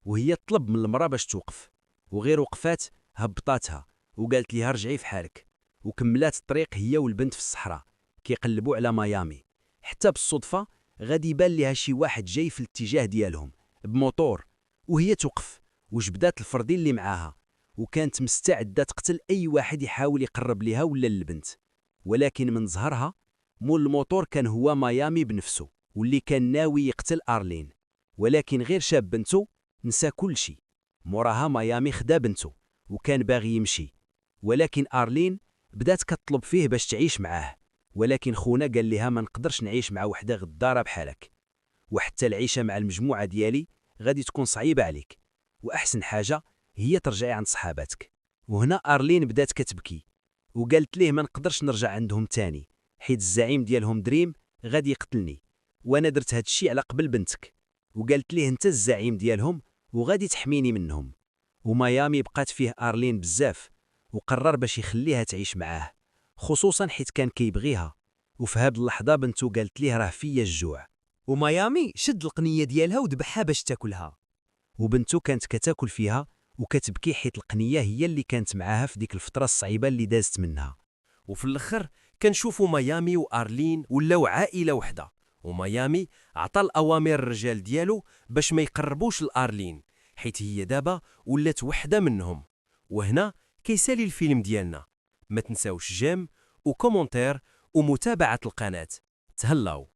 وهي طلب من المرأة باش توقف، وغير وقفات هبطاتها وقالت ليها رجعي في حالك، وكملات الطريق هي والبنت في الصحراء كيقلبوا على ميامي. حتى بالصدفة غادي يبان ليها شي واحد جاي في الاتجاه ديالهم بموتور، وهي توقف وجبدات الفردين اللي معاها، وكانت مستعدة تقتل أي واحد يحاول يقرب ليها ولا للبنت. ولكن من ظهرها مول الموتور كان هو ميامي بنفسه، واللي كان ناوي يقتل أرلين. ولكن غير شاب بنته نسى كل شي. موراها ميامي خدا بنته وكان باغي يمشي، ولكن أرلين بدات كتطلب فيه باش تعيش معاه. ولكن خونا قال لها ما نقدرش نعيش مع وحده غدارة بحالك، وحتى العيشة مع المجموعة ديالي غادي تكون صعيبة عليك، وأحسن حاجة هي ترجعي عند صحاباتك. وهنا أرلين بدات كتبكي وقالت ليه ما نقدرش نرجع عندهم تاني، حيت الزعيم ديالهم دريم غادي يقتلني، وانا درت هاد الشي على قبل بنتك. وقالت ليه انت الزعيم ديالهم وغادي تحميني منهم. وميامي بقات فيه أرلين بزاف، وقرر باش يخليها تعيش معاه، خصوصا حيت كان كيبغيها. وفي هاد اللحظة بنته قالت ليه راه فيا الجوع، وميامي شد القنية ديالها ودبحها باش تاكلها. وبنته كانت كتاكل فيها وكتبكي حيت القنية هي اللي كانت معاها في ديك الفترة الصعيبة اللي دازت منها. وفي الاخر كنشوفوا ميامي وارلين ولاو عائله وحده، وميامي عطى الاوامر الرجال ديالو باش ما يقربوش لارلين، حيت هي دابا ولات وحده منهم. وهنا كيسالي الفيلم ديالنا. ما تنساوش جيم وكومونتير ومتابعه القناه. تهلاو.